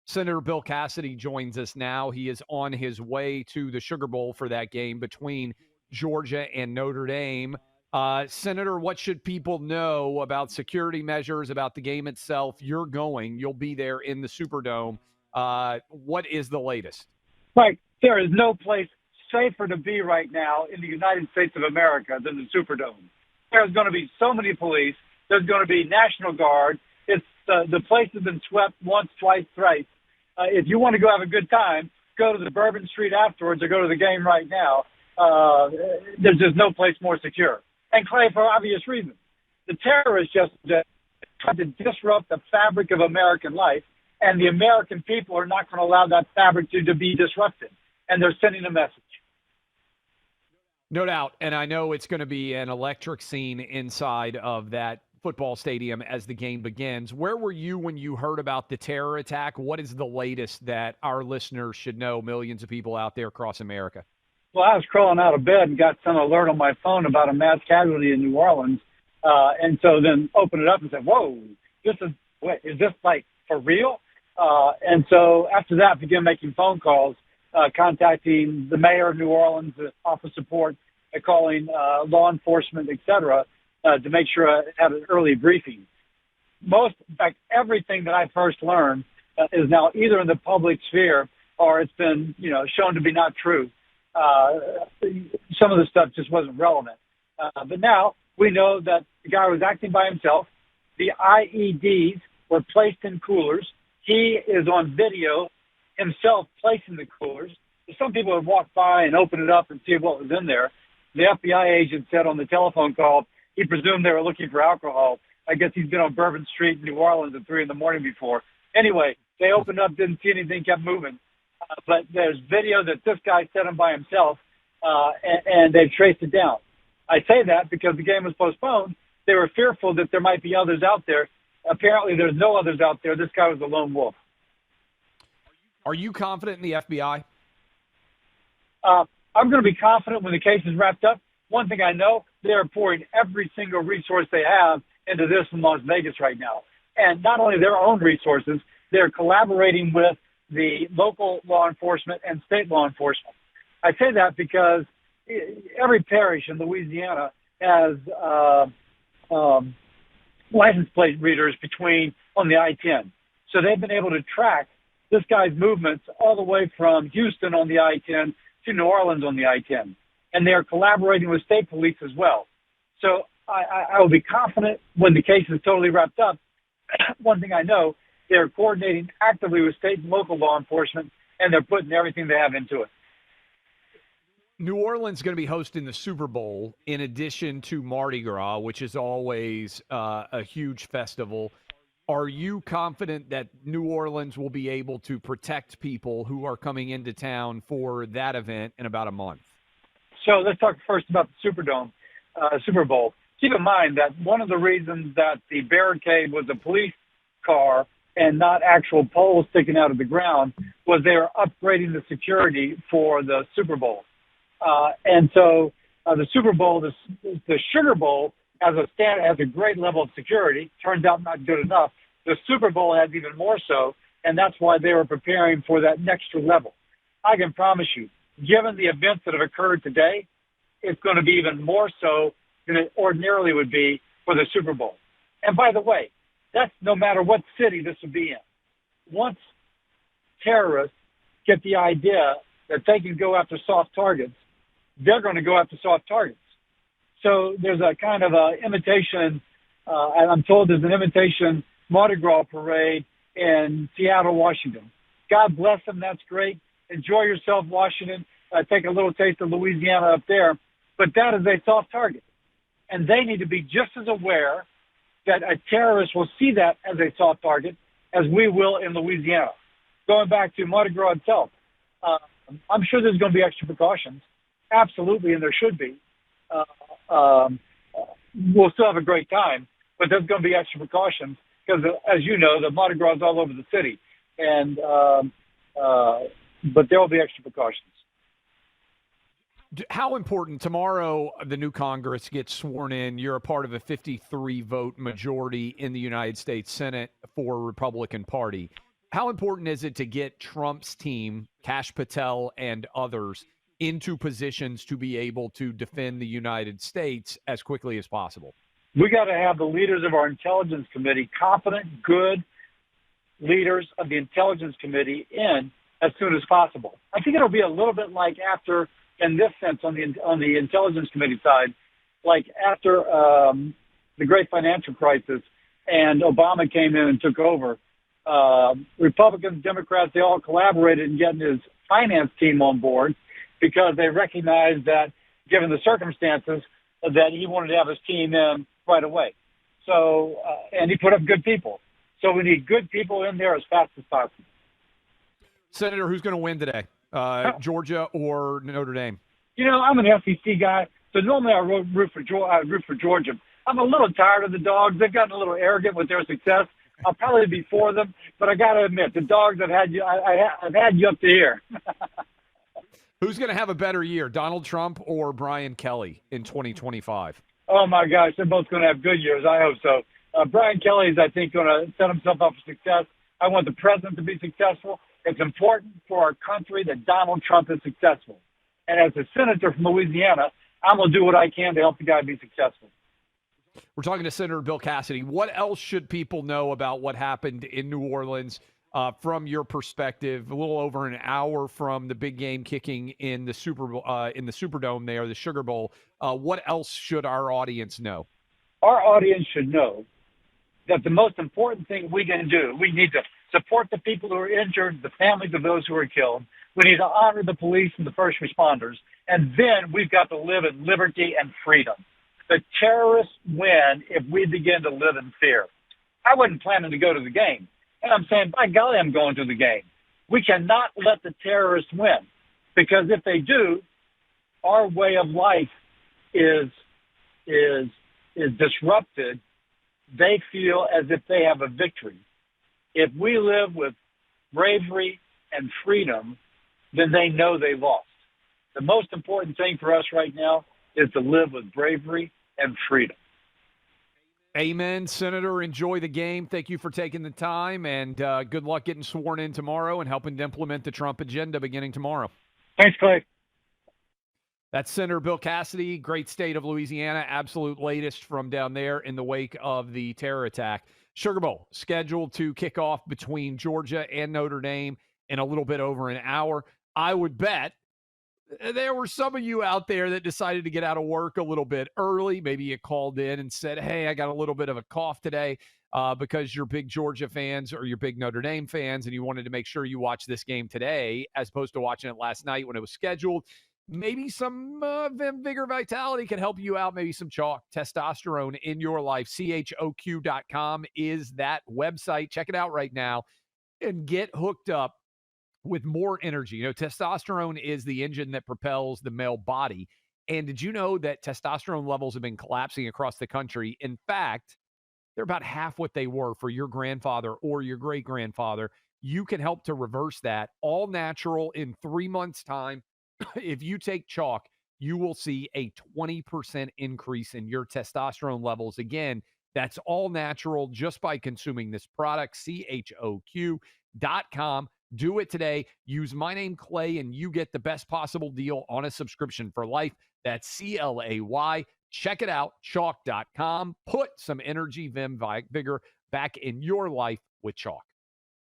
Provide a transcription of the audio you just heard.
Senator Bill Cassidy joins us now. He is on his way to the Sugar Bowl for that game between Georgia and Notre Dame. Senator, what should people know about security measures, about the game itself? You'll be there in the Superdome. What is the latest? Right. There is no place safer to be right now in the United States of America than the Superdome. There's going to be so many police. There's going to be National Guard. It's the place has been swept once, twice, thrice. If you want to go have a good time, go to the Bourbon Street afterwards or go to the game right now. There's just no place more secure. And Clay, for obvious reasons. The terrorists just tried to disrupt the fabric of American life, and the American people are not going to allow that fabric to be disrupted. And they're sending a message. No doubt. And I know it's going to be an electric scene inside of that football stadium as the game begins. Where were you when you heard about the terror attack? What is the latest that our listeners should know, millions of people out there across America? Well, I was crawling out of bed and got some alert on my phone about a mass casualty in New Orleans. And so then opened it up and said, whoa, is this like for real? And so after that, began making phone calls, contacting the mayor of New Orleans, the office support, calling law enforcement, et cetera, to make sure I had an early briefing. In fact, everything that I first learned is now either in the public sphere or it's been, shown to be not true. Some of the stuff just wasn't relevant. But now we know that the guy was acting by himself. The IEDs were placed in coolers. He is on video himself placing the coolers. Some people would walk by and open it up and see what was in there. The FBI agent said on the telephone call, he presumed they were looking for alcohol. I guess he's been on Bourbon Street in New Orleans at 3 a.m. before. Anyway, they opened up, didn't see anything, kept moving. But there's video that this guy set him by himself, and they've traced it down. I say that because the game was postponed. They were fearful that there might be others out there. Apparently, there's no others out there. This guy was a lone wolf. Are you confident in the FBI? I'm going to be confident when the case is wrapped up. One thing I know, they are pouring every single resource they have into this in Las Vegas right now. And not only their own resources, they're collaborating with the local law enforcement and state law enforcement. I say that because every parish in Louisiana has license plate readers on the I-10. So they've been able to track this guy's movements all the way from Houston on the I-10 to New Orleans on the I-10. And they're collaborating with state police as well. So I will be confident when the case is totally wrapped up. One thing I know, they're coordinating actively with state and local law enforcement, and they're putting everything they have into it. New Orleans is going to be hosting the Super Bowl in addition to Mardi Gras, which is always a huge festival. Are you confident that New Orleans will be able to protect people who are coming into town for that event in about a month? So let's talk first about the Super Bowl. Keep in mind that one of the reasons that the barricade was a police car and not actual poles sticking out of the ground was they were upgrading the security for the Super Bowl. And so the Super Bowl, the Sugar Bowl has a great level of security. Turns out not good enough. The Super Bowl has even more so, and that's why they were preparing for that next level. I can promise you, given the events that have occurred today, it's going to be even more so than it ordinarily would be for the Super Bowl. And by the way, that's no matter what city this would be in. Once terrorists get the idea that they can go after soft targets, they're going to go after soft targets. So there's a kind of a imitation, and I'm told there's an imitation Mardi Gras parade in Seattle, Washington. God bless them. That's great. Enjoy yourself, Washington. Take a little taste of Louisiana up there. But that is a soft target. And they need to be just as aware that a terrorist will see that as a soft target as we will in Louisiana. Going back to Mardi Gras itself, I'm sure there's going to be extra precautions. Absolutely, and there should be. We'll still have a great time, but there's going to be extra precautions because, as you know, the Mardi Gras is all over the city. And but there will be extra precautions. How important tomorrow the new Congress gets sworn in? You're a part of a 53-vote majority in the United States Senate for Republican Party. How important is it to get Trump's team, Kash Patel and others, into positions to be able to defend the United States as quickly as possible? We got to have the leaders of our Intelligence Committee, competent, good leaders of the Intelligence Committee in as soon as possible. I think it'll be a little bit like after, in this sense, on the Intelligence Committee side, like after the great financial crisis and Obama came in and took over. Republicans, Democrats, they all collaborated in getting his finance team on board because they recognized that, given the circumstances, that he wanted to have his team in right away. So, and he put up good people. So we need good people in there as fast as possible. Senator, who's going to win today? Georgia or Notre Dame? You know, I'm an SEC guy, so normally I root for Georgia. I'm a little tired of the Dogs. They've gotten a little arrogant with their success. I'll probably be for them, but I got to admit, the Dogs have had you. I've had you up to here. Who's going to have a better year, Donald Trump or Brian Kelly in 2025? Oh my gosh, they're both going to have good years. I hope so. Brian Kelly is, I think, going to set himself up for success. I want the president to be successful. It's important for our country that Donald Trump is successful. And as a senator from Louisiana, I'm going to do what I can to help the guy be successful. We're talking to Senator Bill Cassidy. What else should people know about what happened in New Orleans from your perspective? A little over an hour from the big game kicking in the Superdome there, the Sugar Bowl. What else should our audience know? Our audience should know that the most important thing we can do, we need to support the people who are injured, the families of those who are killed. We need to honor the police and the first responders. And then we've got to live in liberty and freedom. The terrorists win if we begin to live in fear. I wasn't planning to go to the game. And I'm saying, by golly, I'm going to the game. We cannot let the terrorists win, because if they do, our way of life is disrupted. They feel as if they have a victory. If we live with bravery and freedom, then they know they lost. The most important thing for us right now is to live with bravery and freedom. Amen. Senator, enjoy the game. Thank you for taking the time, and good luck getting sworn in tomorrow and helping to implement the Trump agenda beginning tomorrow. Thanks, Clay. That's Senator Bill Cassidy, great state of Louisiana, absolute latest from down there in the wake of the terror attack. Sugar Bowl scheduled to kick off between Georgia and Notre Dame in a little bit over an hour. I would bet there were some of you out there that decided to get out of work a little bit early. Maybe you called in and said, hey, I got a little bit of a cough today because you're big Georgia fans or you're big Notre Dame fans, and you wanted to make sure you watch this game today as opposed to watching it last night when it was scheduled. Maybe some vigor vitality can help you out. Maybe some chalk, testosterone in your life. CHOQ.com is that website. Check it out right now and get hooked up with more energy. You know, testosterone is the engine that propels the male body. And did you know that testosterone levels have been collapsing across the country? In fact, they're about half what they were for your grandfather or your great-grandfather. You can help to reverse that. All natural in 3 months' time. If you take chalk, you will see a 20% increase in your testosterone levels. Again, that's all natural just by consuming this product, CHOQ.com. Do it today. Use my name, Clay, and you get the best possible deal on a subscription for life. That's CLAY. Check it out, chalk.com. Put some energy, vim, vigor back in your life with chalk.